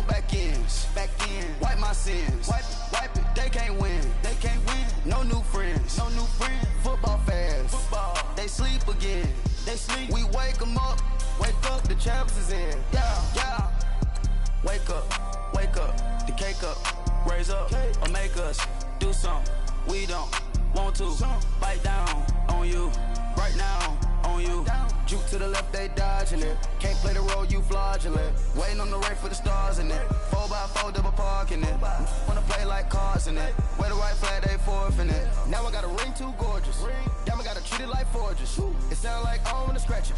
on back ends. Wipe my sins. Wipe it. They can't win. No new friends. Football fans. They sleep again. We wake them up. The champs is in. Yeah. Wake up. The cake up. Raise up. Or make us do something we don't want to. Bite down on you. Right now on you. Juke to the left, they dodging it. Can't play the role, you fraudulent. Waiting on the rain for the stars in it. 4x4 double parking it. Wanna play like cars in it. Wear the white flag, they forfeiting it. Now I got a ring too gorgeous. Damn, I gotta treat it like forges. It sound like I don't wanna scratch it.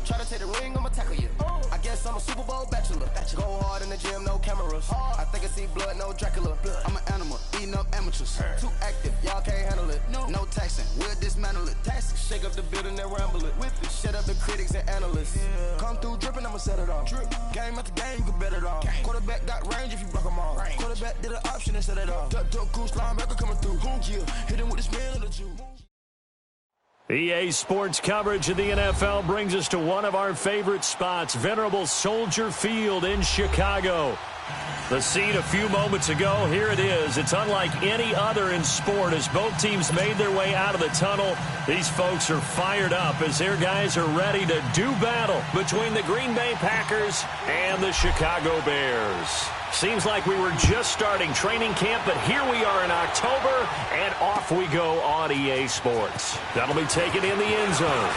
Try to take the ring, I'ma tackle you. I guess I'm a Super Bowl bachelor. Go hard in the gym, no cameras. I think I see blood, no Dracula. I'm an animal, eating up amateurs. Too active, y'all can't handle it. No taxing, we'll dismantle it. Shake up the building and ramble it. Shut up the critics and analysts. Come through dripping, I'ma set it off. Game after game, you can bet it off. Quarterback got range if you block them all. Quarterback did an option and set it off. Duck goose linebacker coming through. Hit him with the spin of the Jew. EA Sports coverage of the NFL brings us to one of our favorite spots, venerable Soldier Field in Chicago. The scene a few moments ago, here it is. It's unlike any other in sport as both teams made their way out of the tunnel. These folks are fired up as their guys are ready to do battle between the Green Bay Packers and the Chicago Bears. Seems like we were just starting training camp, but here we are in October, and off we go on EA Sports. That'll be taken in the end zone.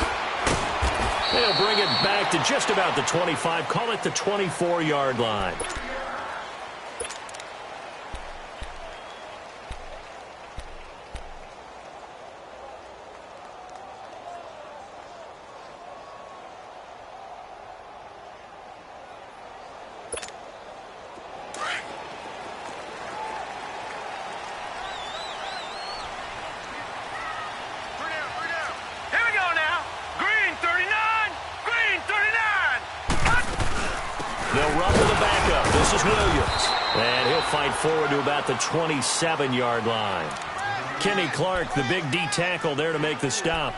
They'll bring it back to just about the 25, call it the 24-yard line. Forward to about the 27-yard line. Kenny Clark, the big D tackle there to make the stop.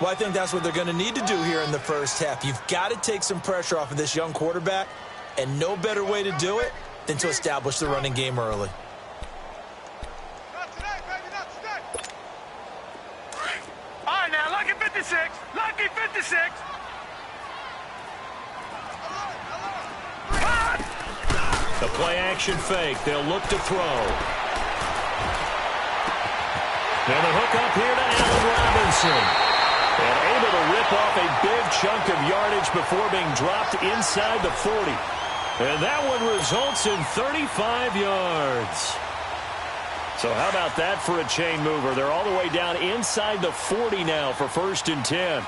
Well, I think that's what they're going to need to do here in the first half. You've got to take some pressure off of this young quarterback, and no better way to do it than to establish the running game early. Not today, baby, not today. All right, now, lucky 56. Lucky 56. The play-action fake. They'll look to throw. And the hook up here to Allen Robinson. And able to rip off a big chunk of yardage before being dropped inside the 40. And that one results in 35 yards. So how about that for a chain mover? They're all the way down inside the 40 now for 1st and 10.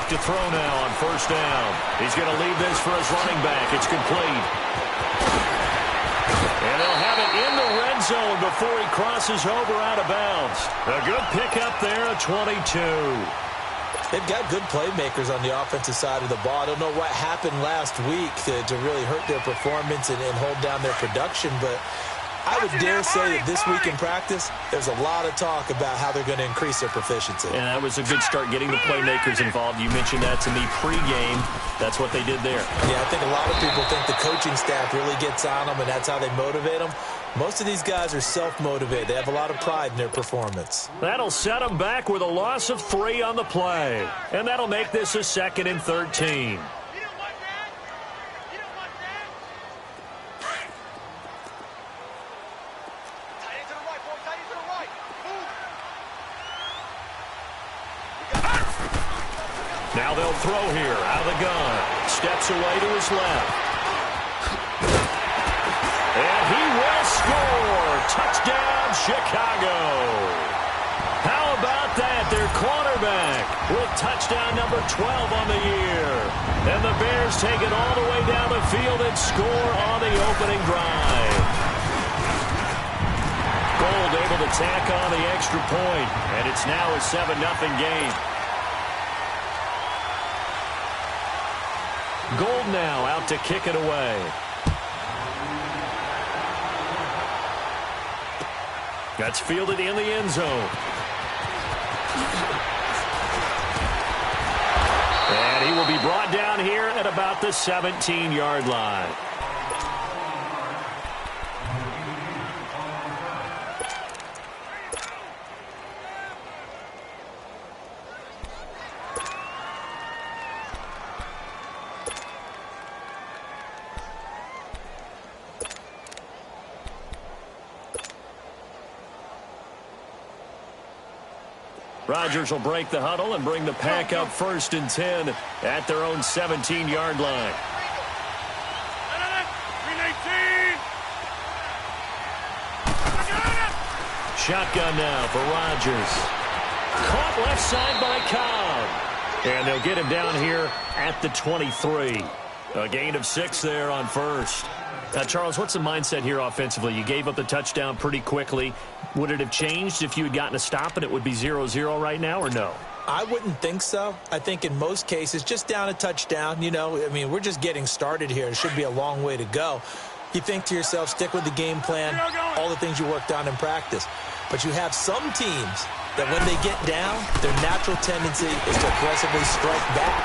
To throw now on 1st down. He's going to leave this for his running back. It's complete. And they'll have it in the red zone before he crosses over out of bounds. A good pickup there at 22. They've got good playmakers on the offensive side of the ball. I don't know what happened last week to really hurt their performance and hold down their production, but I would dare say that this week in practice, there's a lot of talk about how they're going to increase their proficiency. And that was a good start getting the playmakers involved. You mentioned that to me pregame. That's what they did there. Yeah, I think a lot of people think the coaching staff really gets on them, and that's how they motivate them. Most of these guys are self-motivated. They have a lot of pride in their performance. That'll set them back with a loss of 3 on the play. And that'll make this a 2nd and 13. Now they'll throw here out of the gun. Steps away to his left. And he will score. Touchdown, Chicago. How about that? Their quarterback with touchdown number 12 on the year. And the Bears take it all the way down the field and score on the opening drive. Gold able to tack on the extra point, and it's now a 7-0 game. Gold now out to kick it away. That's fielded in the end zone. And he will be brought down here at about the 17-yard line. Rodgers will break the huddle and bring the pack up 1st and 10 at their own 17-yard line. Shotgun now for Rodgers. Caught left side by Cobb. And they'll get him down here at the 23. A gain of 6 there on 1st. Now, Charles, what's the mindset here offensively? You gave up the touchdown pretty quickly. Would it have changed if you had gotten a stop and it would be 0-0 right now, or no? I wouldn't think so. I think in most cases, just down a touchdown, you know, I mean, we're just getting started here. It should be a long way to go. You think to yourself, stick with the game plan, all the things you worked on in practice. But you have some teams that when they get down, their natural tendency is to aggressively strike back.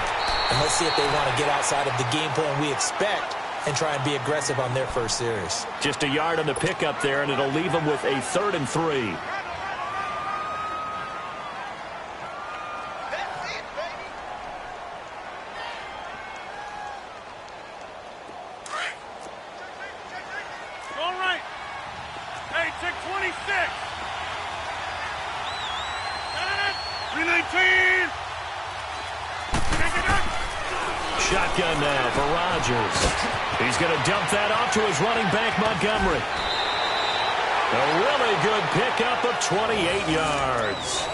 And let's see if they want to get outside of the game plan we expect and try and be aggressive on their first series. Just a yard on the pickup there, and it'll leave them with a 3rd and 3. All right. Hey, check 26. 319. Shotgun now for Rodgers. He's going to dump that off to his running back, Montgomery. A really good pickup of 28 yards.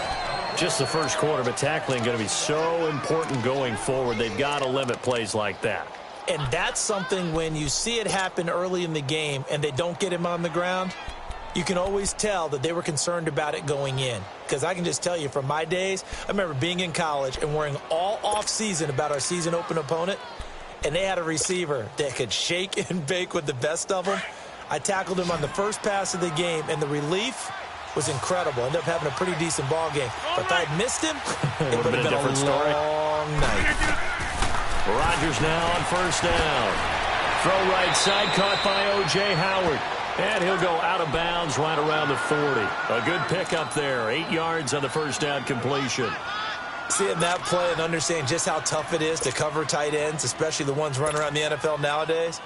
Just the first quarter, but tackling going to be so important going forward. They've got to limit plays like that. And that's something when you see it happen early in the game and they don't get him on the ground, you can always tell that they were concerned about it going in. Because I can just tell you from my days, I remember being in college and worrying all offseason about our season open opponent, and they had a receiver that could shake and bake with the best of them. I tackled him on the first pass of the game, and the relief was incredible. Ended up having a pretty decent ball game. But if I had missed him, it would have been a different story. Long night. Rodgers now on 1st down. Throw right side, caught by O.J. Howard. And he'll go out of bounds right around the 40. A good pickup there. 8 yards on the 1st down completion. Seeing that play and understanding just how tough it is to cover tight ends, especially the ones running around the NFL nowadays,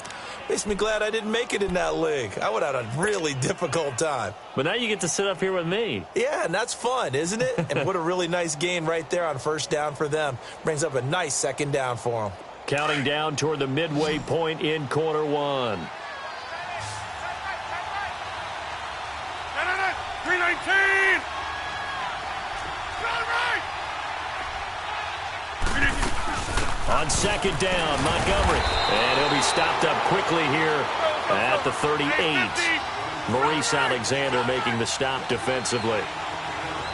makes me glad I didn't make it in that league. I would have had a really difficult time. But now you get to sit up here with me. Yeah, and that's fun, isn't it? And what a really nice gain right there on 1st down for them. Brings up a nice 2nd down for them. Counting down toward the midway point in quarter 1. 319. On 2nd down, Montgomery. And he'll be stopped up quickly here at the 38. Maurice Alexander making the stop defensively.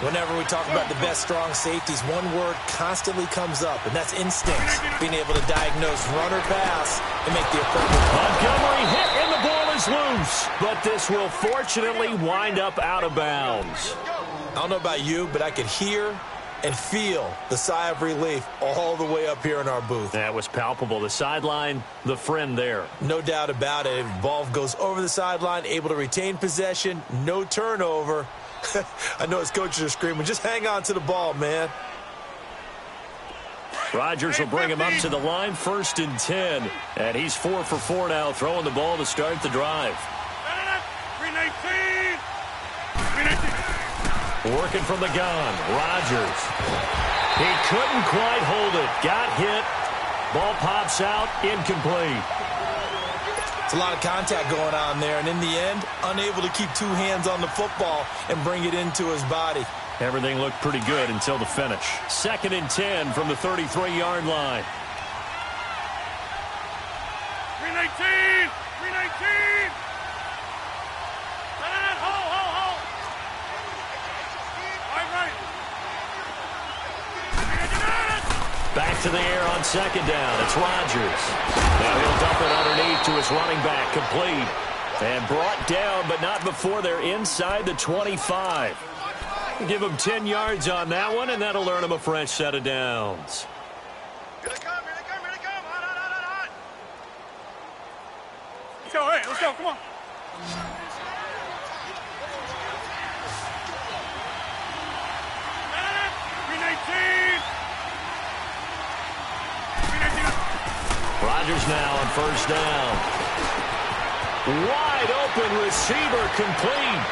Whenever we talk about the best strong safeties, one word constantly comes up, and that's instincts. Being able to diagnose run or pass and make the appropriate. Montgomery hit, and the ball is loose. But this will fortunately wind up out of bounds. I don't know about you, but I could hear and feel the sigh of relief all the way up here in our booth. That was palpable. The sideline, the friend there. No doubt about it. Ball goes over the sideline, able to retain possession, no turnover. I know his coaches are screaming, just hang on to the ball, man. Rodgers will bring him up to the line, 1st and 10. And he's 4 for 4 now, throwing the ball to start the drive. 319. Working from the gun, Rodgers. He couldn't quite hold it. Got hit. Ball pops out, incomplete. It's a lot of contact going on there, and in the end, unable to keep 2 hands on the football and bring it into his body. Everything looked pretty good until the finish. 2nd and 10 from the 33-yard line. 319. 319. Hold. All right. Back to the air on 2nd down. It's Rodgers. Now he'll dump it underneath to his running back, complete. And brought down, but not before they're inside the 25. Give him 10 yards on that one, and that'll earn him a fresh set of downs. Let's go, hey, let's go, come on. Rodgers now on first down. Wide open receiver complete.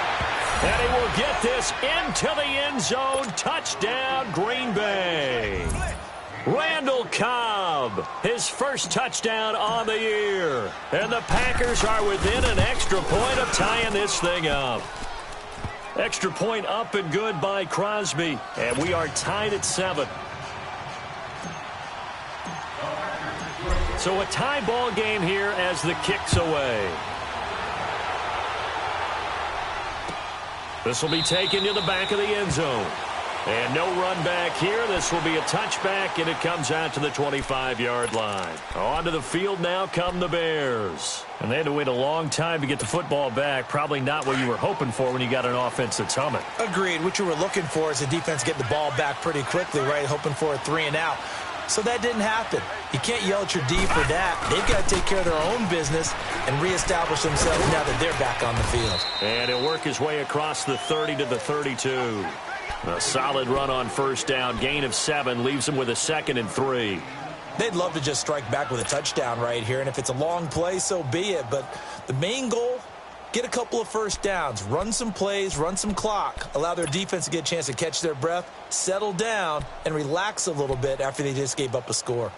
And he will get this into the end zone. Touchdown, Green Bay. Randall Cobb, his first touchdown on the year. And the Packers are within an extra point of tying this thing up. Extra point up and good by Crosby. And we are tied at 7. So a tie ball game here as the kick's away. This will be taken to the back of the end zone. And no run back here. This will be a touchback, and it comes out to the 25-yard line. Onto the field now come the Bears. And they had to wait a long time to get the football back. Probably not what you were hoping for when you got an offense that's humming. Agreed. What you were looking for is the defense get the ball back pretty quickly, right? Hoping for a 3-and-out. So that didn't happen. You can't yell at your D for that. They've got to take care of their own business and reestablish themselves now that they're back on the field. And he'll work his way across the 30 to the 32. A solid run on first down. Gain of 7 leaves him with a 2nd and 3. They'd love to just strike back with a touchdown right here. And if it's a long play, so be it. But the main goal, get a couple of first downs, run some plays, run some clock, allow their defense to get a chance to catch their breath, settle down, and relax a little bit after they just gave up a score.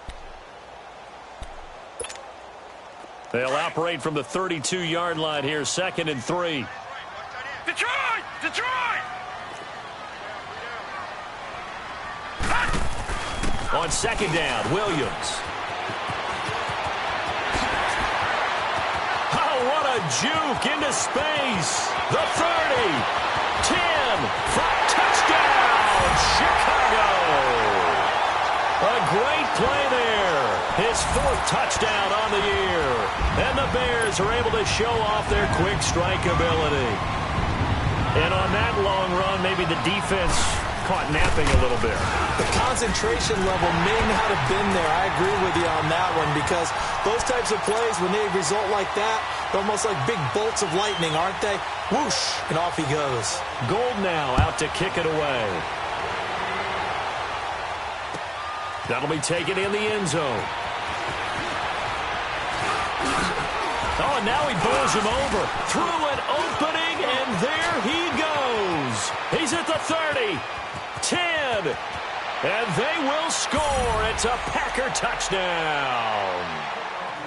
They'll operate from the 32-yard line here, 2nd and 3. Detroit! Detroit! On 2nd down, Williams. Oh, what a juke into space. The 30, 10, touchdown, Chicago. A great play there. His 4th touchdown on the year. And the Bears are able to show off their quick strike ability. And on that long run, maybe the defense caught napping a little bit. The concentration level may not have been there. I agree with you on that one, because those types of plays, when they result like that, they're almost like big bolts of lightning, aren't they? Whoosh, and off he goes. Gold now out to kick it away. That'll be taken in the end zone. Oh, and now he bowls him over. Through an opening, and there he goes. He's at the 30. 10, and they will score. It's a Packer touchdown.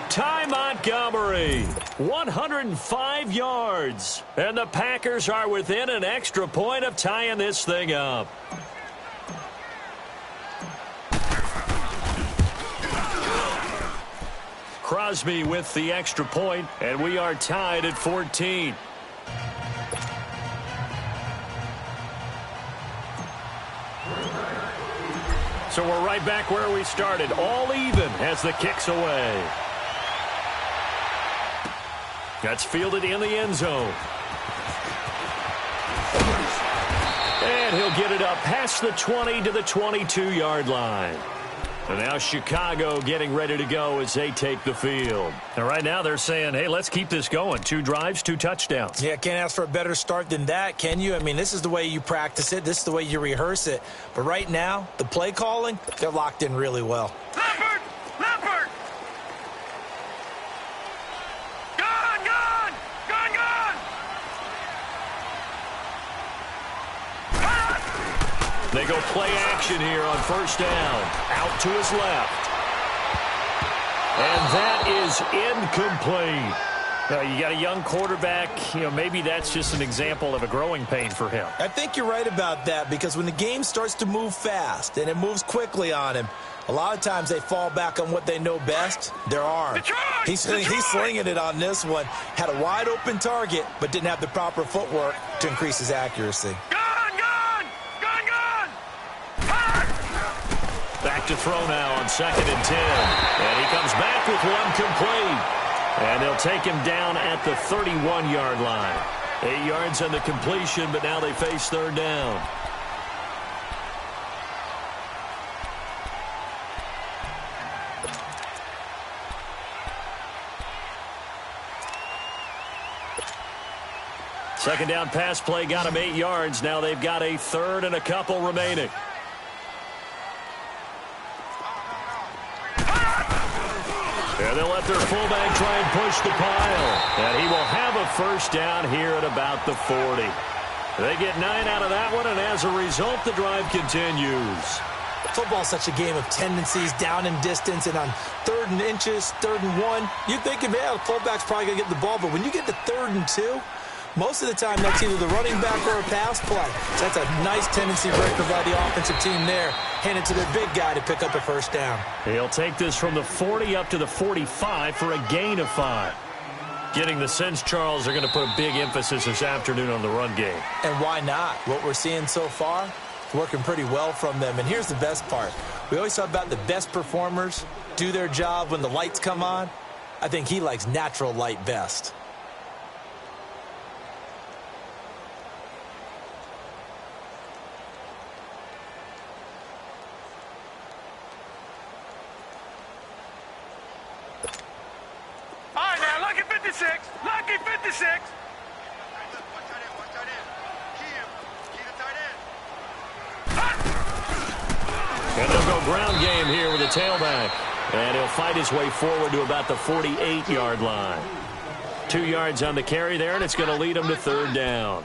Ty Montgomery, 105 yards, and the Packers are within an extra point of tying this thing up. Crosby with the extra point, and we are tied at 14. So we're right back where we started, all even as the kick's away. That's fielded in the end zone. And he'll get it up past the 20 to the 22-yard line. And now Chicago getting ready to go as they take the field. And right now they're saying, hey, let's keep this going. 2 drives, 2 touchdowns. Yeah, can't ask for a better start than that, can you? I mean, this is the way you practice it. This is the way you rehearse it. But right now, the play calling, they're locked in really well. Leopard! Leopard! Gone! Gone! Gone! Gone! They go play action here on first down. Out to his left. And that is incomplete. You got a young quarterback. Maybe that's just an example of a growing pain for him. I think you're right about that, because when the game starts to move fast and it moves quickly on him, a lot of times they fall back on what they know best, their arm. He's slinging it on this one. Had a wide open target, but didn't have the proper footwork to increase his accuracy. Back to throw now on 2nd and 10. And he comes back with one complete. And they'll take him down at the 31-yard line. 8 yards on the completion, but now they face third down. Second down pass play got him 8 yards. Now they've got a third and a couple remaining. And they'll let their fullback try and push the pile. And he will have a first down here at about the 40. They get 9 out of that one, and as a result, the drive continues. Football's such a game of tendencies, down and distance, and on 3rd and inches, 3rd and 1, you're thinking, man, the fullback's probably going to get the ball. But when you get to 3rd and 2, most of the time that's either the running back or a pass play. So that's a nice tendency breaker by the offensive team there. Hand it to their big guy to pick up a first down. He'll take this from the 40 up to the 45 for a gain of 5. Getting the sense, Charles, they're going to put a big emphasis this afternoon on the run game. And why not? What we're seeing so far, it's working pretty well from them. And here's the best part. We always talk about the best performers do their job when the lights come on. I think he likes natural light best. Lucky 56. And they'll go ground game here with a tailback. And he'll fight his way forward to about the 48-yard line. 2 yards on the carry there, and it's going to lead him to 3rd down.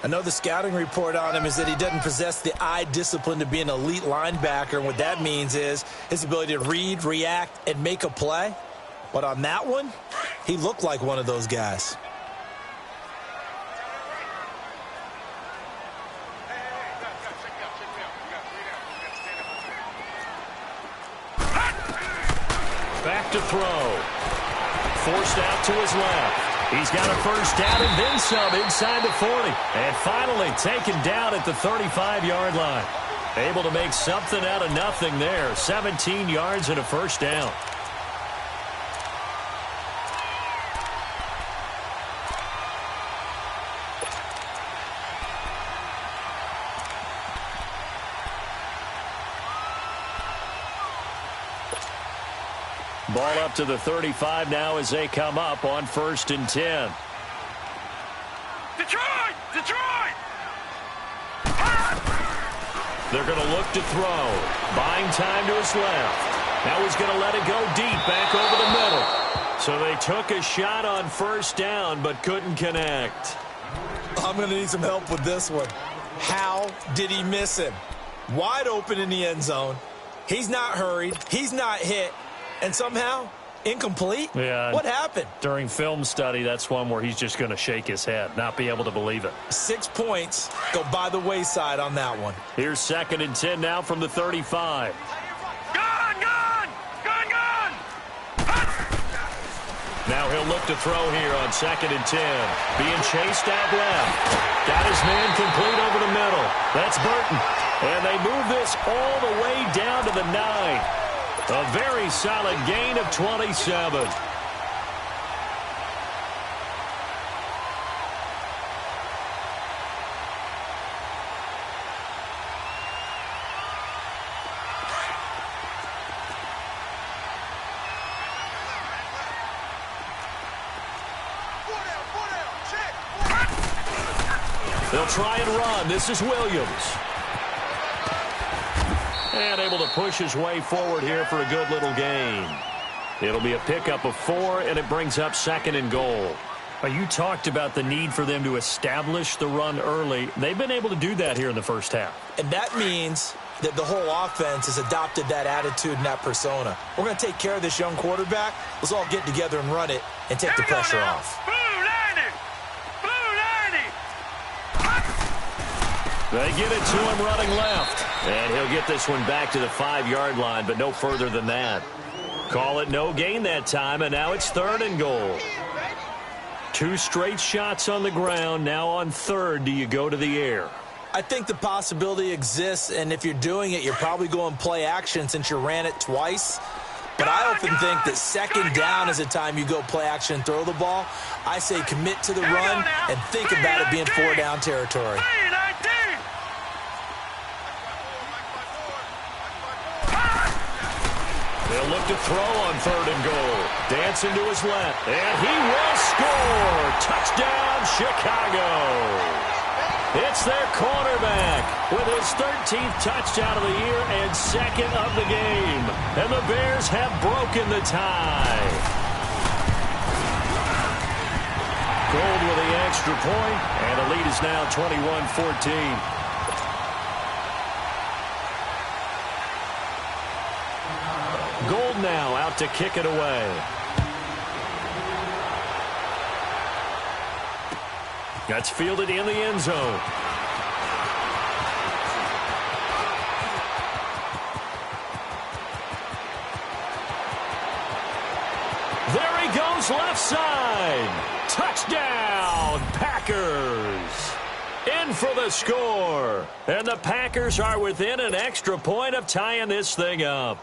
I know the scouting report on him is that he doesn't possess the eye discipline to be an elite linebacker. And what that means is his ability to read, react, and make a play. But on that one, he looked like one of those guys. Back to throw. Forced out to his left. He's got a first down and then some inside the 40. And finally taken down at the 35-yard line. Able to make something out of nothing there. 17 yards and a first down. Ball up to the 35 now as they come up on 1st and 10. Detroit! Detroit! They're going to look to throw. Buying time to his left. Now he's going to let it go deep back over the middle. So they took a shot on 1st down but couldn't connect. I'm going to need some help with this one. How did he miss him? Wide open in the end zone. He's not hurried. He's not hit. And somehow, incomplete? Yeah. What happened? During film study, that's one where he's just going to shake his head, not be able to believe it. 6 points go by the wayside on that one. Here's 2nd and 10 now from the 35. Gone! Gone! Gone! Gone! Now he'll look to throw here on 2nd and 10. Being chased out left. Got his man complete over the middle. That's Burton. And they move this all the way down to the 9. A very solid gain of 27. They'll try and run. This is Williams. And able to push his way forward here for a good little gain. It'll be a pickup of 4, and it brings up 2nd and goal. You talked about the need for them to establish the run early. They've been able to do that here in the first half. And that means that the whole offense has adopted that attitude and that persona. We're going to take care of this young quarterback. Let's all get together and run it and take the pressure off. They give it to him running left. And he'll get this one back to the 5-yard line, but no further than that. Call it no gain that time, and now it's 3rd and goal. 2 straight shots on the ground. Now on 3rd, do you go to the air? I think the possibility exists, and if you're doing it, you're probably going play action since you ran it twice. But I often think that 2nd down is a time you go play action and throw the ball. I say commit to the run and think about it being 4-down territory. They'll look to throw on 3rd and goal. Dancing to his left. And he will score. Chicago. It's their quarterback with his 13th touchdown of the year and second of the game. And the Bears have broken the tie. Gold with the extra point, and the lead is now 21-14. Gold now out to kick it away. That's fielded in the end zone. There he goes left side. Touchdown, Packers. In for the score. And the Packers are within an extra point of tying this thing up.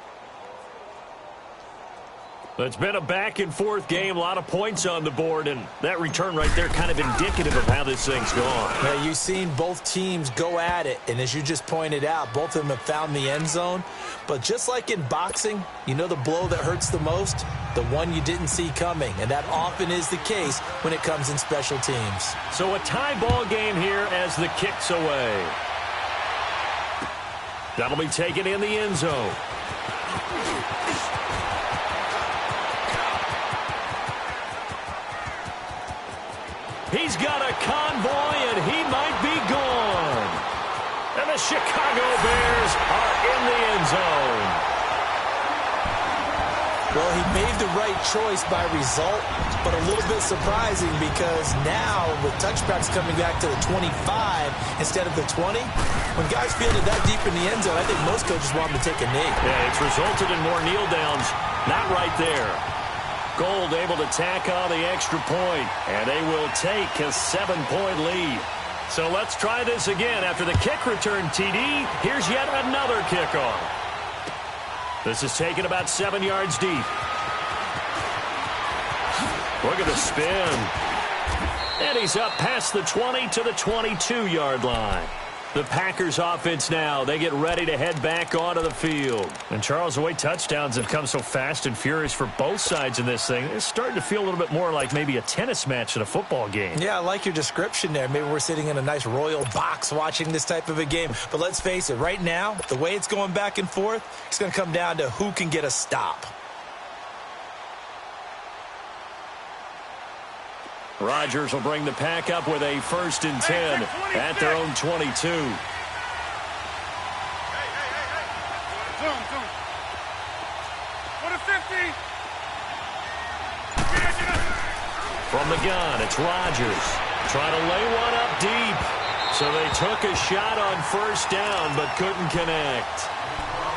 It's been a back-and-forth game, a lot of points on the board, and that return right there kind of indicative of how this thing's gone. Now, you've seen both teams go at it, and as you just pointed out, both of them have found the end zone. But just like in boxing, you know the blow that hurts the most? The one you didn't see coming, and that often is the case when it comes in special teams. So a tie ball game here as the kick's away. That'll be taken in the end zone. He's got a convoy, and he might be gone. And the Chicago Bears are in the end zone. Well, he made the right choice by result, but a little bit surprising because now with touchbacks coming back to the 25 instead of the 20, when guys fielded that deep in the end zone, I think most coaches want them to take a knee. Yeah, it's resulted in more kneel downs. Not right there. Gold able to tack on the extra point, and they will take a 7-point lead. So let's try this again. After the kick return TD, here's yet another kickoff. This is taken about 7 yards deep. Look at the spin. And he's up past the 20 to the 22-yard line. The Packers offense now, they get ready to head back onto the field. And Charles, the way touchdowns have come so fast and furious for both sides in this thing, it's starting to feel a little bit more like maybe a tennis match at a football game. Yeah, I like your description there. Maybe we're sitting in a nice royal box watching this type of a game. But let's face it, right now, the way it's going back and forth, it's going to come down to who can get a stop. Rodgers will bring the pack up with a 1st and 10 at their own 22. Zoom. What a 50. From the gun, it's Rodgers. Trying to lay one up deep. So they took a shot on 1st down, but couldn't connect.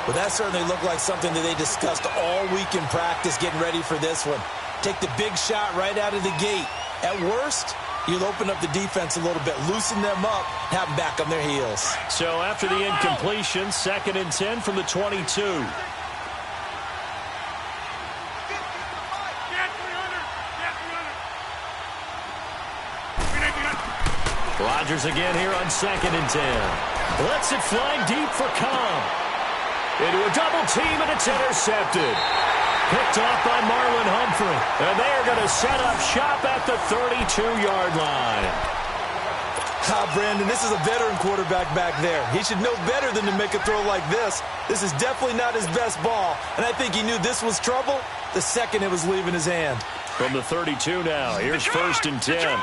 Well, that certainly looked like something that they discussed all week in practice getting ready for this one. Take the big shot right out of the gate. At worst, you'll open up the defense a little bit, loosen them up, have them back on their heels. So after the incompletion, 2nd and 10 from the 22. Rodgers again here on 2nd and 10. Lets it fly deep for Cobb. Into a double team, and it's intercepted. Picked off by Marlon Humphrey. And they are going to set up shop at the 32-yard line. Brandon, this is a veteran quarterback back there. He should know better than to make a throw like this. This is definitely not his best ball. And I think he knew this was trouble the second it was leaving his hand. From the 32 now, here's 1st and 10.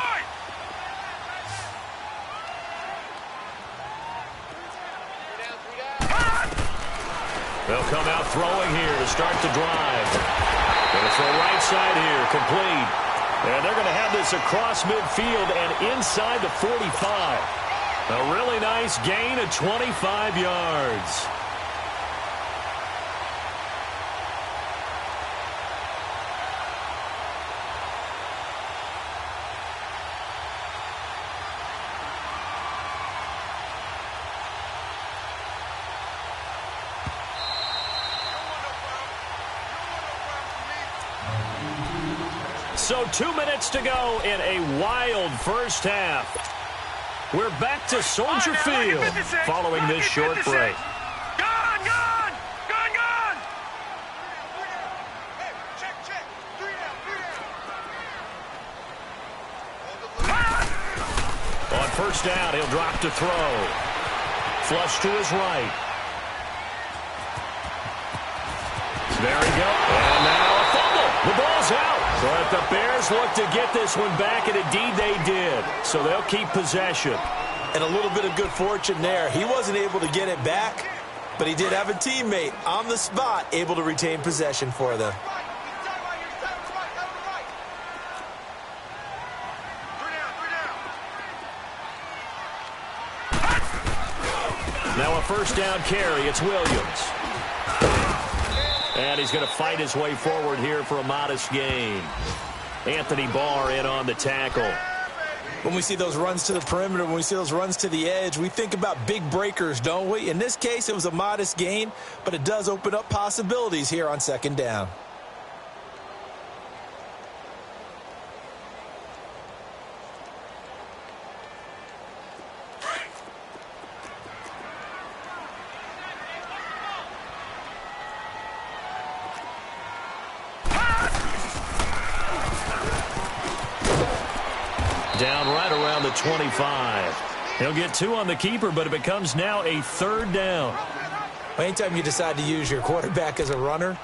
They'll come out throwing here to start the drive. Going to throw right side here, complete. And they're going to have this across midfield and inside the 45. A really nice gain of 25 yards. So 2 minutes to go in a wild first half. We're back to Soldier Field following this short break. Gone! first down. He'll drop to throw. Flush to his right. There he goes. And now a fumble. The ball's out. But the Bears look to get this one back, and indeed they did. So they'll keep possession. And a little bit of good fortune there. He wasn't able to get it back, but he did have a teammate on the spot able to retain possession for them. Now a first down carry. It's Williams. And he's going to fight his way forward here for a modest gain. Anthony Barr in on the tackle. When we see those runs to the perimeter, when we see those runs to the edge, we think about big breakers, don't we? In this case, it was a modest gain, but it does open up possibilities here on second down. Down right around the 25. He'll get 2 on the keeper, but it becomes now a third down. Anytime you decide to use your quarterback as a runner,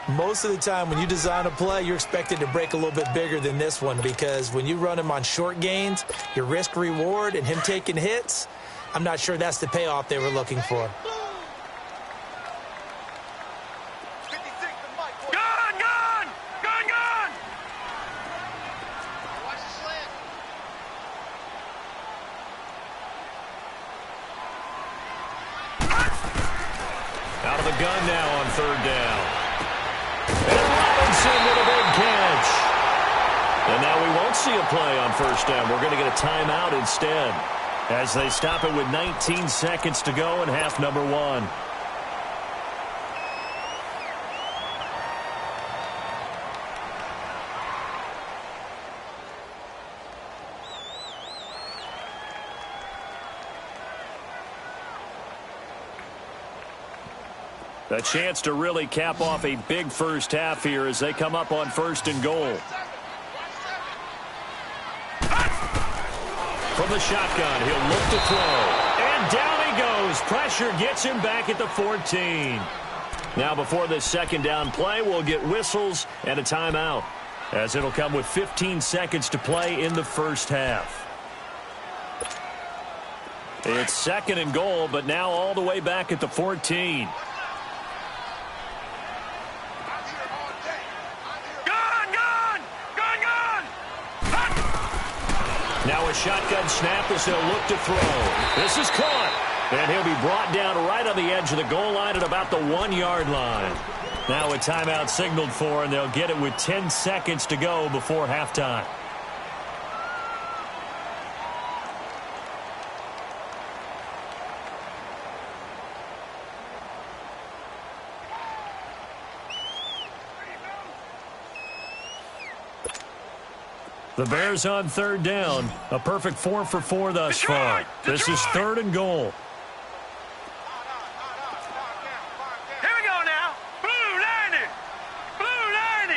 most of the time when you design a play, you're expected to break a little bit bigger than this one, because when you run him on short gains, your risk-reward and him taking hits, I'm not sure that's the payoff they were looking for. Out of the gun now on third down. And Robinson with a big catch. And now we won't see a play on first down. We're going to get a timeout instead as they stop it with 19 seconds to go in half number 1. A chance to really cap off a big first half here as they come up on first and goal. From the shotgun, he'll look to throw. And down he goes. Pressure gets him back at the 14. Now before this second down play, we'll get whistles and a timeout, as it'll come with 15 seconds to play in the first half. It's second and goal, but now all the way back at the 14. Now a shotgun snap as they'll look to throw. This is caught. And he'll be brought down right on the edge of the goal line at about the 1-yard line. Now a timeout signaled for, and they'll get it with 10 seconds to go before halftime. The Bears on third down. A perfect 4 for 4 thus far. This is third and goal. Here we go now. Blue 90. Blue 90.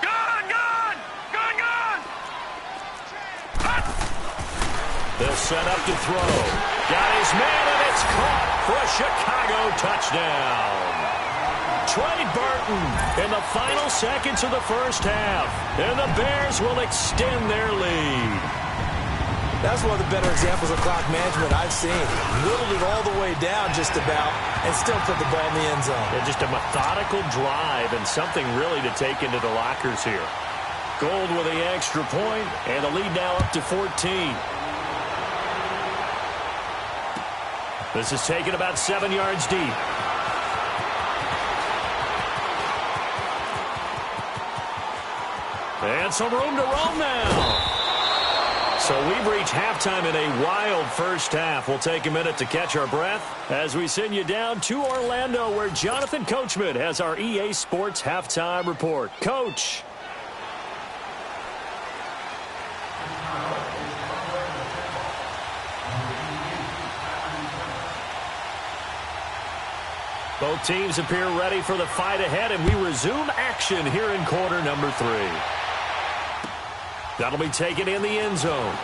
Gun. They'll set up to throw. Got his man, and it's caught for a Chicago touchdown. Trey Burton in the final seconds of the first half. And the Bears will extend their lead. That's one of the better examples of clock management I've seen. Whittled it all the way down just about and still put the ball in the end zone. Yeah, just a methodical drive and something really to take into the lockers here. Gold with the extra point, and the lead now up to 14. This is taken about 7 yards deep. And some room to roam now. So we've reached halftime in a wild first half. We'll take a minute to catch our breath as we send you down to Orlando, where Jonathan Coachman has our EA Sports halftime report. Coach. Both teams appear ready for the fight ahead, and we resume action here in quarter number 3. That'll be taken in the end zone.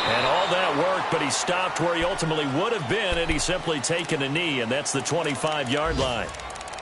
And all that work, but he stopped where he ultimately would have been, and he's simply taken a knee, and that's the 25-yard line.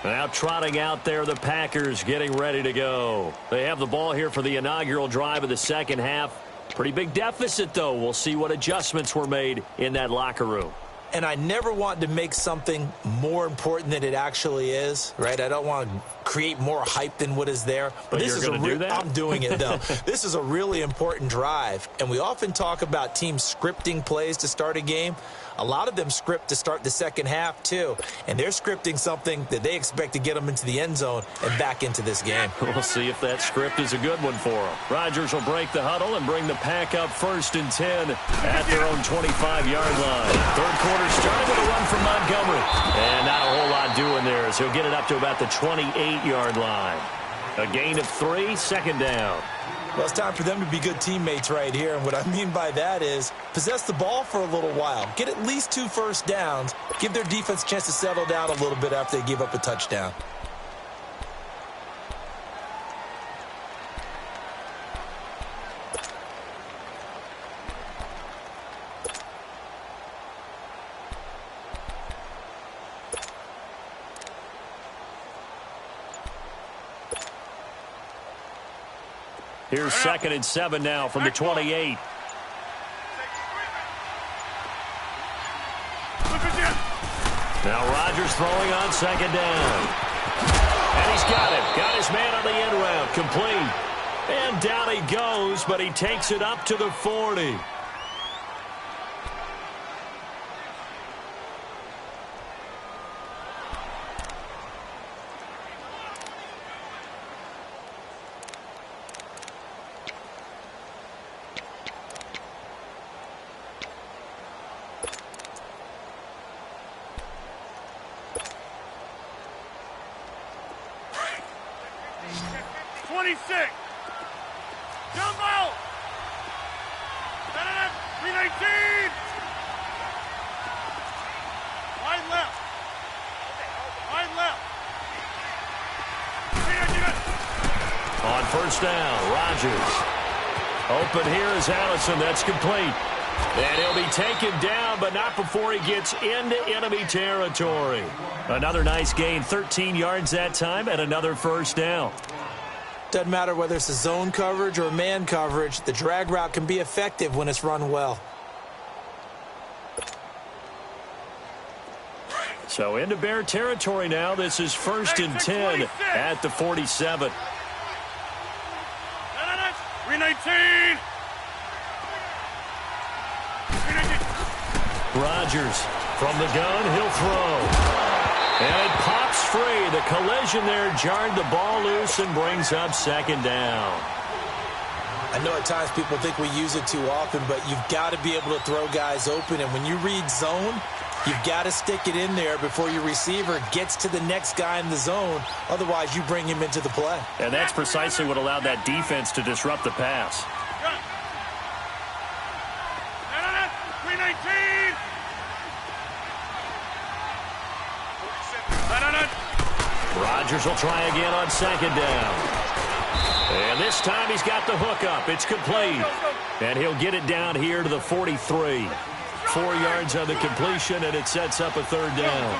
Now trotting out there, the Packers getting ready to go. They have the ball here for the inaugural drive of the second half. Pretty big deficit, though. We'll see what adjustments were made in that locker room. And I never want to make something more important than it actually is, right? I don't want to create more hype than what is there. But this is going to do that? I'm doing it, though. This is a really important drive. And we often talk about teams scripting plays to start a game. A lot of them script to start the second half, too. And they're scripting something that they expect to get them into the end zone and back into this game. We'll see if that script is a good one for them. Rodgers will break the huddle and bring the Pack up 1st and 10 at their own 25-yard line. Third quarter starting with a run from Montgomery. And not a whole lot doing there, as he'll get it up to about the 28-yard line. A gain of 3, second down. Well, it's time for them to be good teammates right here. And what I mean by that is possess the ball for a little while. Get at least 2 first downs. Give their defense a chance to settle down a little bit after they give up a touchdown. Here's 2nd and 7 now from the 28. Now Rodgers throwing on 2nd down. And he's got it. Got his man on the end route. Complete. And down he goes, but he takes it up to the 40. Jumbo! 319! Wide left. Wide left. On 1st down, Rodgers. Open here is Allison. That's complete. And he'll be taken down, but not before he gets into enemy territory. Another nice gain, 13 yards that time, and another 1st down. Doesn't matter whether it's a zone coverage or man coverage, the drag route can be effective when it's run well. So into Bear territory now. This is 1st and 10 at the 47. 319! Rodgers from the gun, he'll throw. And it pops free. The collision there jarred the ball loose and brings up 2nd down. I know at times people think we use it too often, but you've got to be able to throw guys open. And when you read zone, you've got to stick it in there before your receiver gets to the next guy in the zone. Otherwise, you bring him into the play. And that's precisely what allowed that defense to disrupt the pass. 319! Rodgers will try again on 2nd down. And this time he's got the hook up. It's complete. And he'll get it down here to the 43. 4 yards on the completion, and it sets up a 3rd down.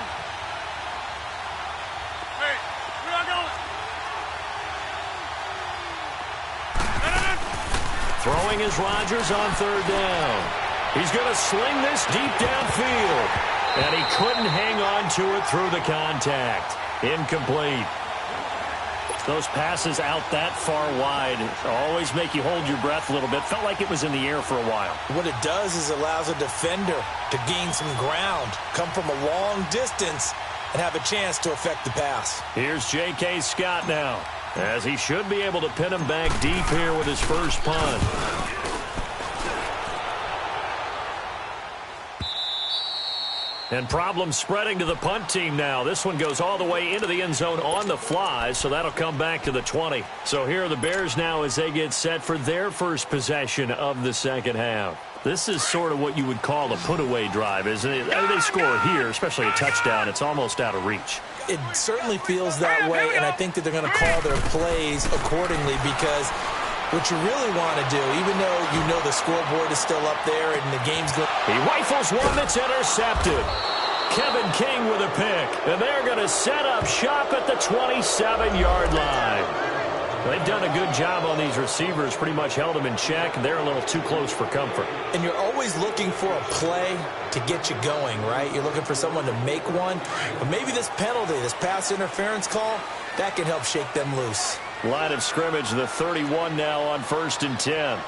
Hey, we're not going. Throwing is Rodgers on 3rd down. He's going to sling this deep downfield. And he couldn't hang on to it through the contact. Incomplete. Those passes out that far wide always make you hold your breath a little bit. Felt like it was in the air for a while. What it does is allows a defender to gain some ground, come from a long distance, and have a chance to affect the pass. Here's J.K. Scott now, as he should be able to pin him back deep here with his first punt. And problems spreading to the punt team now. This one goes all the way into the end zone on the fly, so that'll come back to the 20. So here are the Bears now as they get set for their first possession of the second half. This is sort of what you would call a put-away drive, isn't it? They score here, especially a touchdown. It's almost out of reach. It certainly feels that way, and I think that they're going to call their plays accordingly because what you really want to do, even though you know the scoreboard is still up there and the game's going... He rifles one that's intercepted. Kevin King with a pick, and they're going to set up shop at the 27-yard line. They've done a good job on these receivers, pretty much held them in check, and they're a little too close for comfort. And you're always looking for a play to get you going, right? You're looking for someone to make one. But maybe this penalty, this pass interference call, that can help shake them loose. Line of scrimmage, the 31 now on 1st and 10.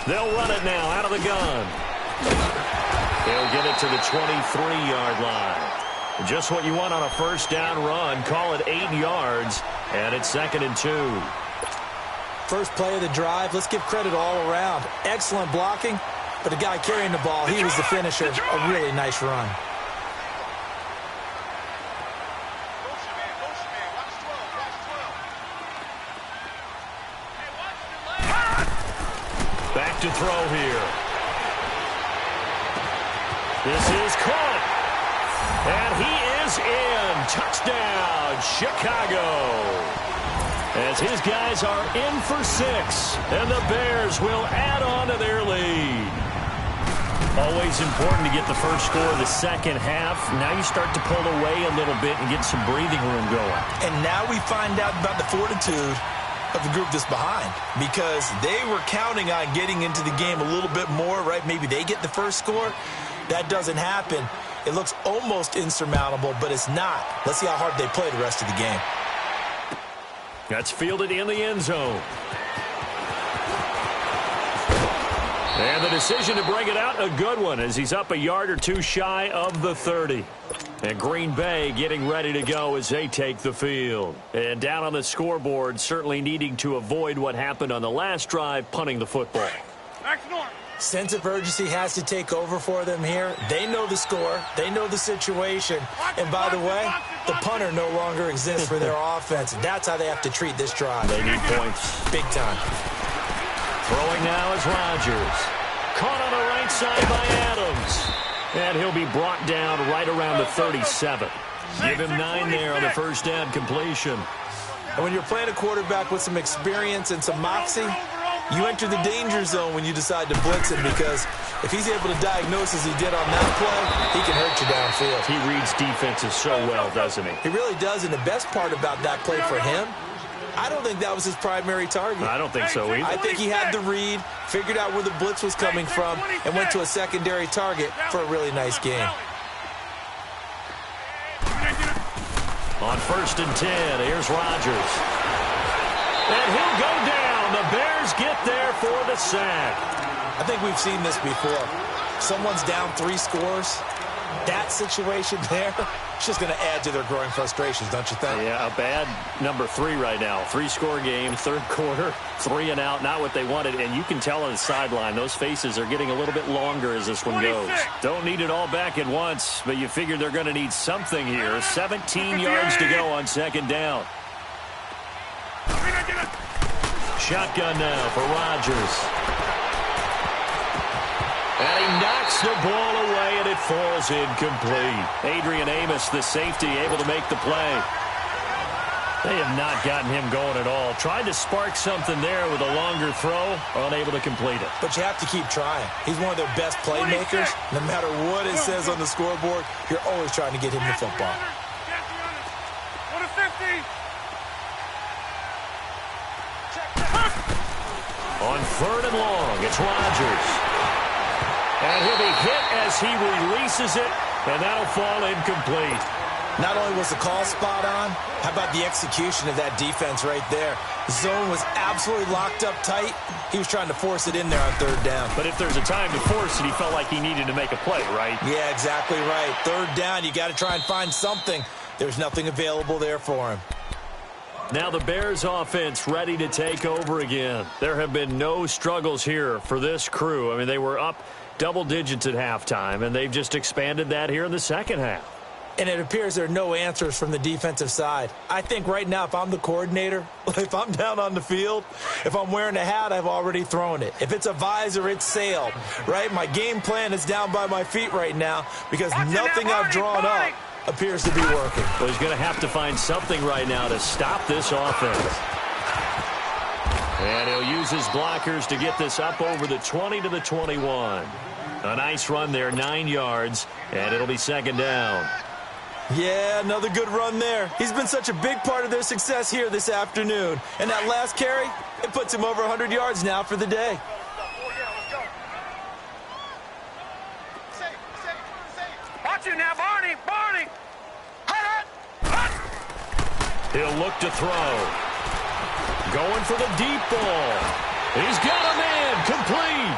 They'll run it now out of the gun. He'll get it to the 23-yard line. Just what you want on a first down run. Call it 8 yards, and it's 2nd and 2. First play of the drive. Let's give credit all around. Excellent blocking, but the guy carrying the ball, he was the finisher. A really nice run. Back to throw here. This is caught. And he is in. Touchdown, Chicago. As his guys are in for 6. And the Bears will add on to their lead. Always important to get the first score of the second half. Now you start to pull away a little bit and get some breathing room going. And now we find out about the fortitude of the group that's behind, because they were counting on getting into the game a little bit more, right? Maybe they get the first score. That doesn't happen. It looks almost insurmountable, but it's not. Let's see how hard they play the rest of the game. That's fielded in the end zone. And the decision to bring it out, a good one, as he's up a yard or two shy of the 30. And Green Bay getting ready to go as they take the field. And down on the scoreboard, certainly needing to avoid what happened on the last drive, punting the football. Sense of urgency has to take over for them here. They know the score. They know the situation. And by the way, the punter no longer exists for their offense. That's how they have to treat this drive. They need points. Big time. Throwing now is Rodgers. Caught on the right side by Adams. And he'll be brought down right around the 37. Give him 9 there on the first down completion. And when you're playing a quarterback with some experience and some moxie, you enter the danger zone when you decide to blitz him, because if he's able to diagnose as he did on that play, he can hurt you downfield. He reads defenses so well, doesn't he? He really does, and the best part about that play for him, I don't think that was his primary target. I don't think so either. I think he had the read, figured out where the blitz was coming from, and went to a secondary target for a really nice game. On 1st and 10, here's Rodgers. And he'll go down. The Bears get there for the sack. I think we've seen this before. Someone's down 3 scores. That situation there, it's just going to add to their growing frustrations, don't you think? Yeah, a bad number 3 right now. 3-score game, third quarter, 3 and out, not what they wanted. And you can tell on the sideline, those faces are getting a little bit longer as this one goes. Don't need it all back at once, but you figure they're going to need something here. 17 yards to go on 2nd down. Shotgun now for Rodgers. And he knocks the ball away, and it falls incomplete. Adrian Amos, the safety, able to make the play. They have not gotten him going at all. Tried to spark something there with a longer throw, unable to complete it. But you have to keep trying. He's one of their best playmakers. No matter what it says on the scoreboard, you're always trying to get him the football. On 3rd and long, it's Rodgers. And he'll be hit as he releases it, and that'll fall incomplete. Not only was the call spot on, how about the execution of that defense right there? The zone was absolutely locked up tight. He was trying to force it in there on 3rd down. But if there's a time to force it, he felt like he needed to make a play, right? Yeah, exactly right. 3rd down, you got to try and find something. There's nothing available there for him. Now the Bears offense ready to take over again. There have been no struggles here for this crew. I mean, they were up double digits at halftime, and they've just expanded that here in the second half. And it appears there are no answers from the defensive side. I think right now, if I'm the coordinator, if I'm down on the field, if I'm wearing a hat, I've already thrown it. If it's a visor, it's sailed, right? My game plan is down by my feet right now because nothing I've drawn up appears to be working. Well, he's going to have to find something right now to stop this offense. And he'll use his blockers to get this up over the 20 to the 21. A nice run there, 9 yards, and it'll be second down. Yeah, another good run there. He's been such a big part of their success here this afternoon. And that last carry, it puts him over 100 yards now for the day. Watch it now, Barney. Barney. He'll look to throw. Going for the deep ball. He's got him in. Complete.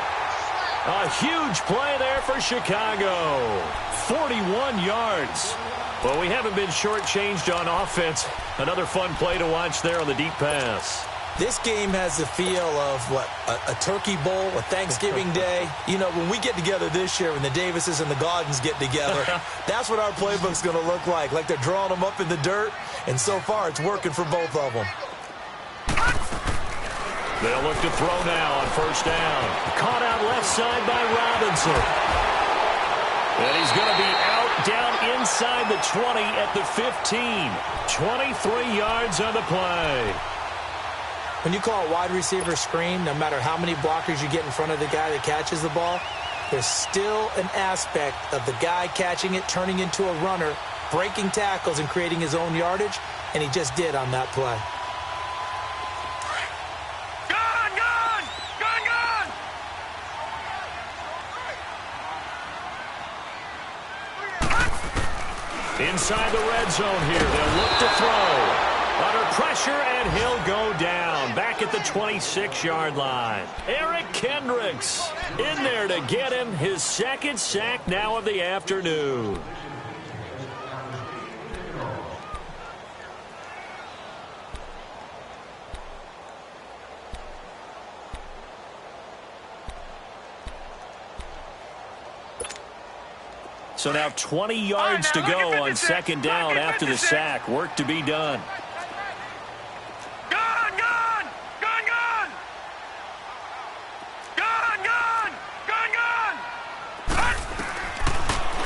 A huge play there for Chicago. 41 yards. Well, we haven't been shortchanged on offense. Another fun play to watch there on the deep pass. This game has the feel of, a turkey bowl, a Thanksgiving day. You know, when we get together this year, when the Davises and the Gaudens get together, that's what our playbook's going to look like they're drawing them up in the dirt, and so far it's working for both of them. They'll look to throw now on first down. Caught out left side by Robinson. And he's going to be out down inside the 20 at the 15. 23 yards on the play. When you call a wide receiver screen, no matter how many blockers you get in front of the guy that catches the ball, there's still an aspect of the guy catching it, turning into a runner, breaking tackles and creating his own yardage, and he just did on that play. Inside the red zone here, they'll look to throw. Under pressure, and he'll go down. Back at the 26-yard line. Eric Kendricks in there to get him his second sack now of the afternoon. So now 20 yards to go on second down after the sack. Work to be done.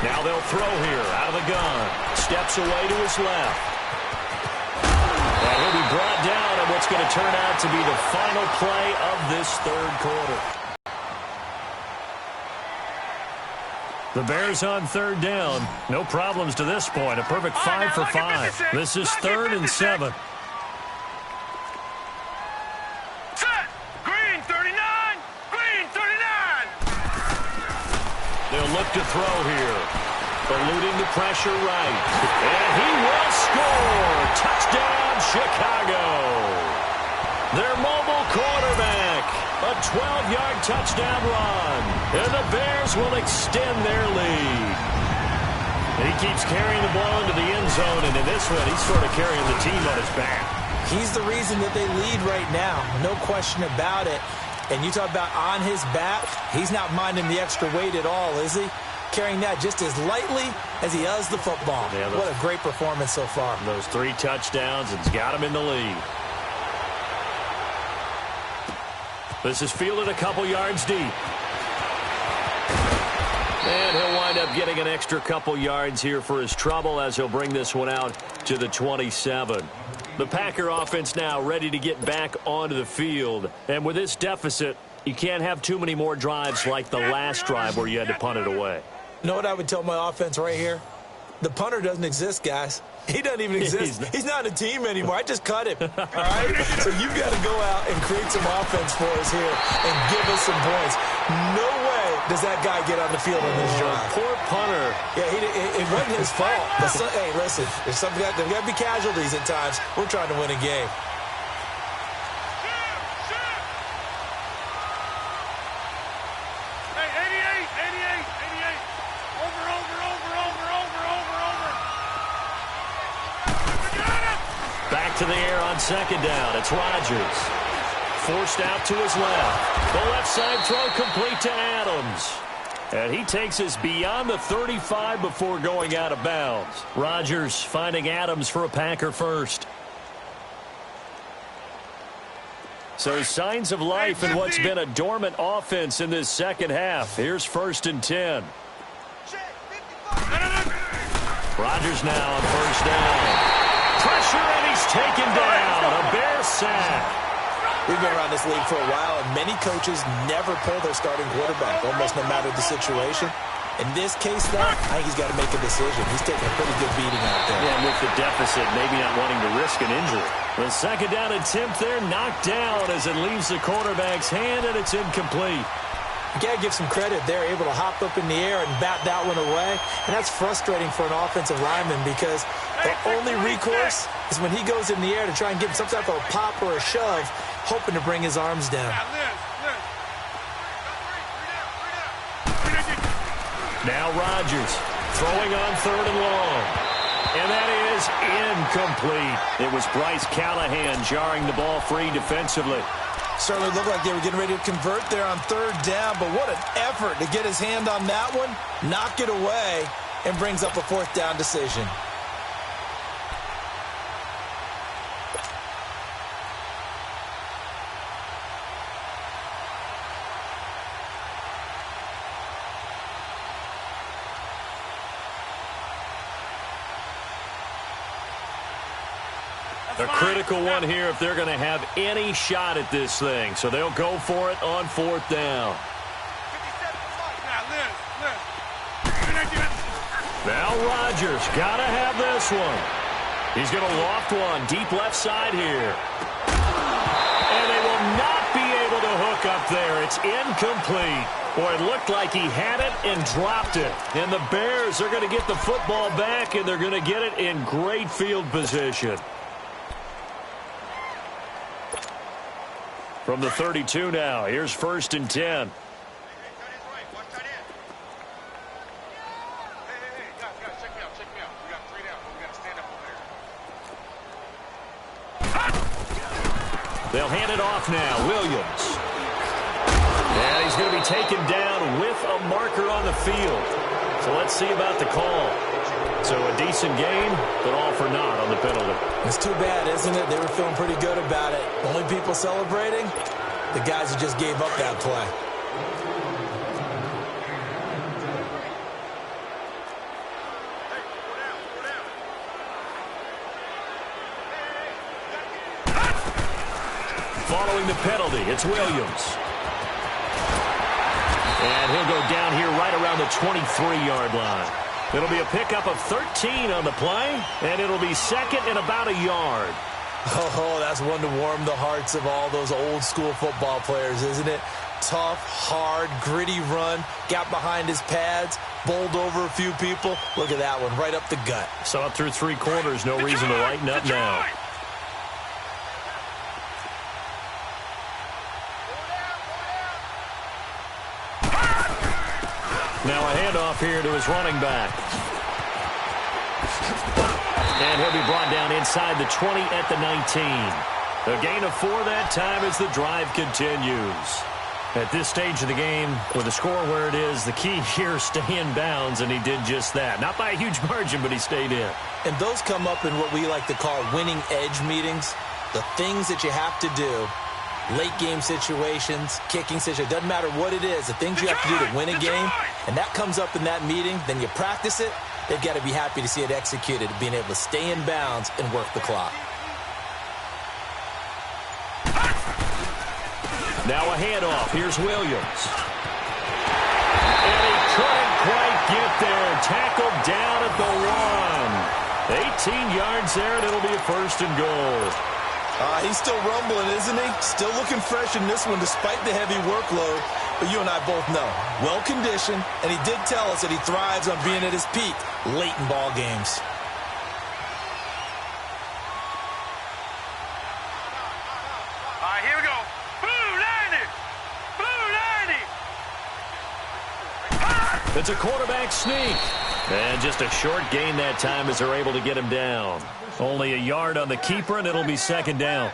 Now they'll throw here out of the gun. Steps away to his left. And he'll be brought down on what's going to turn out to be the final play of this third quarter. The Bears on third down. No problems to this point. A perfect 5 for 5. This is 3rd and 7. Set. Green 39. Green 39. They'll look to throw here. Eluding the pressure right. And he will score. Touchdown, Chicago. Their mobile quarterback. A 12-yard touchdown run. And the Bears will extend their lead. And he keeps carrying the ball into the end zone. And in this one, he's sort of carrying the team on his back. He's the reason that they lead right now. No question about it. And you talk about on his back, he's not minding the extra weight at all, is he? Carrying that just as lightly as he does the football. Yeah, what a great performance so far. Those 3 touchdowns, it's got him in the lead. This is fielded a couple yards deep. And he'll wind up getting an extra couple yards here for his trouble as he'll bring this one out to the 27. The Packer offense now ready to get back onto the field. And with this deficit, you can't have too many more drives like the last drive where you had to punt it away. You know what I would tell my offense right here? The punter doesn't exist, guys. He doesn't even exist. He's not a team anymore. I just cut him. All right? So you've got to go out and create some offense for us here and give us some points. No way does that guy get on the field on this drive. Poor punter. Yeah, it wasn't his fault. But hey, listen, there's got to be casualties at times. We're trying to win a game. To the air on second down. It's Rodgers. Forced out to his left. The left side throw complete to Adams. And he takes us beyond the 35 before going out of bounds. Rodgers finding Adams for a Packer first. So signs of life in what's been a dormant offense in this second half. Here's 1st and 10. Rodgers now on first down. Pressure, and he's taken down. A Bear sack. We've been around this league for a while, and many coaches never pull their starting quarterback, almost no matter the situation. In this case, though, I think he's got to make a decision. He's taking a pretty good beating out there. Yeah, and with the deficit, maybe not wanting to risk an injury. The second down attempt there knocked down as it leaves the quarterback's hand, and it's incomplete. You got to give some credit. They're able to hop up in the air and bat that one away, and that's frustrating for an offensive lineman because the only recourse is when he goes in the air to try and get some type of a pop or a shove, hoping to bring his arms down. Now Rodgers throwing on third and long. And that is incomplete. It was Bryce Callahan jarring the ball free defensively. Certainly looked like they were getting ready to convert there on third down, but what an effort to get his hand on that one, knock it away, and brings up a fourth down decision. A critical one here if they're going to have any shot at this thing. So they'll go for it on fourth down. Now Rodgers got to have this one. He's going to loft one deep left side here. And they will not be able to hook up there. It's incomplete. Boy, it looked like he had it and dropped it. And the Bears are going to get the football back, and they're going to get it in great field position. From the 32 now, here's first and 10. They'll hand it off now, Williams. And he's going to be taken down with a marker on the field. So let's see about the call. So a decent game, but all for naught on the penalty. It's too bad, isn't it? They were feeling pretty good about it. Only people celebrating, the guys who just gave up that play. Following the penalty, it's Williams. And he'll go down here right around the 23-yard line. It'll be a pickup of 13 on the play, and it'll be second and about a yard. Oh, that's one to warm the hearts of all those old-school football players, isn't it? Tough, hard, gritty run, got behind his pads, bowled over a few people. Look at that one, right up the gut. Saw it through three quarters, no reason to lighten up now. Now a handoff here to his running back. And he'll be brought down inside the 20 at the 19. A gain of 4 that time as the drive continues. At this stage of the game, with the score where it is, the key here is stay in bounds, and he did just that. Not by a huge margin, but he stayed in. And those come up in what we like to call winning edge meetings. The things that you have to do. Late game situations, kicking situations, doesn't matter what it is, the things you have to do to win a game, and that comes up in that meeting, then you practice it, they've got to be happy to see it executed, being able to stay in bounds and work the clock. Now a handoff, here's Williams. And he couldn't quite get there, tackled down at the 1. 18 yards there, and it'll be a first and goal. He's still rumbling, isn't he? Still looking fresh in this one despite the heavy workload. But you and I both know, well-conditioned, and he did tell us that he thrives on being at his peak late in ball games. All right, here we go. Blue 90! Blue 90! It's a quarterback sneak. And just a short gain that time as they're able to get him down. Only a yard on the keeper, and it'll be second down.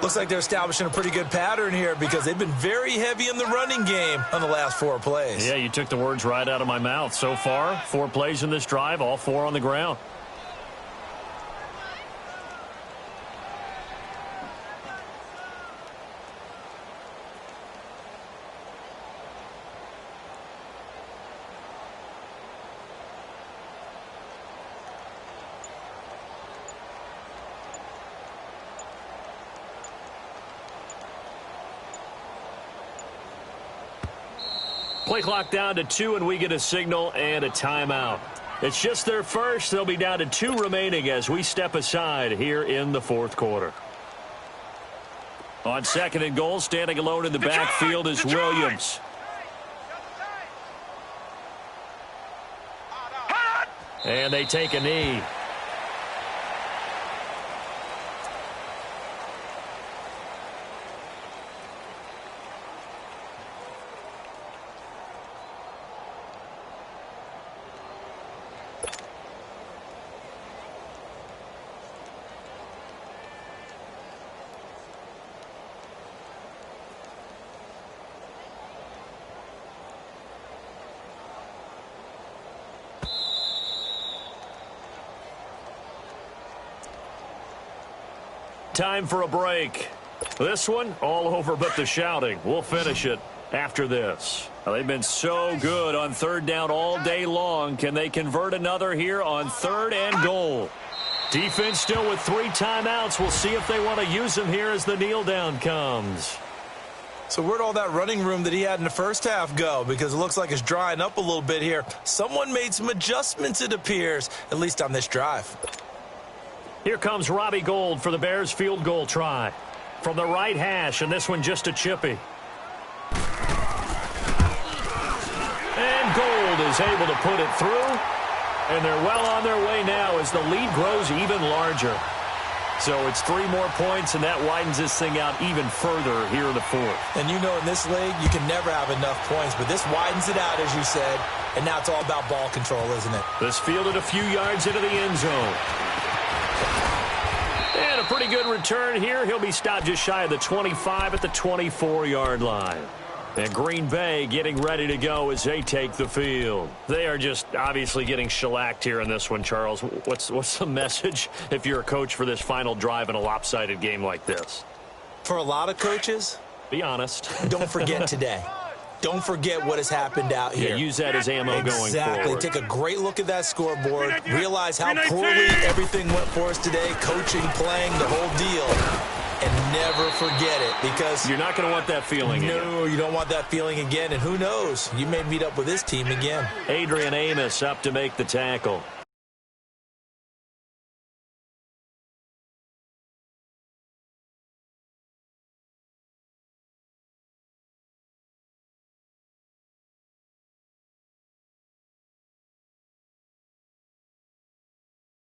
Looks like they're establishing a pretty good pattern here because they've been very heavy in the running game on the last 4 plays. Yeah, you took the words right out of my mouth. So far, 4 plays in this drive, all 4 on the ground. Play clock down to 2, and we get a signal and a timeout. It's just their first. They'll be down to 2 remaining as we step aside here in the fourth quarter. On second and goal, standing alone in the backfield is Williams. And they take a knee. Time for a break. This one, all over but the shouting. We'll finish it after this. Well, they've been so good on third down all day long. Can they convert another here on third and goal? Defense still with 3 timeouts. We'll see if they want to use them here as the kneel down comes. So where'd all that running room that he had in the first half go? Because it looks like it's drying up a little bit here. Someone made some adjustments, it appears, at least on this drive. Here comes Robbie Gould for the Bears field goal try. From the right hash, and this one just a chippy. And Gould is able to put it through. And they're well on their way now as the lead grows even larger. So it's 3 more points, and that widens this thing out even further here in the fourth. And you know in this league, you can never have enough points, but this widens it out, as you said. And now it's all about ball control, isn't it? This fielded a few yards into the end zone. And a pretty good return here. He'll be stopped just shy of the 25 at the 24-yard line. And Green Bay getting ready to go as they take the field. They are just obviously getting shellacked here in this one, Charles. What's the message if you're a coach for this final drive in a lopsided game like this? For a lot of coaches, be honest. Don't forget today. Don't forget what has happened out here. Yeah, use that as ammo going forward. Exactly. Take a great look at that scoreboard. Realize how poorly everything went for us today. Coaching, playing, the whole deal. And never forget it, because you're not going to want that feeling again. No, you don't want that feeling again. And who knows? You may meet up with this team again. Adrian Amos up to make the tackle.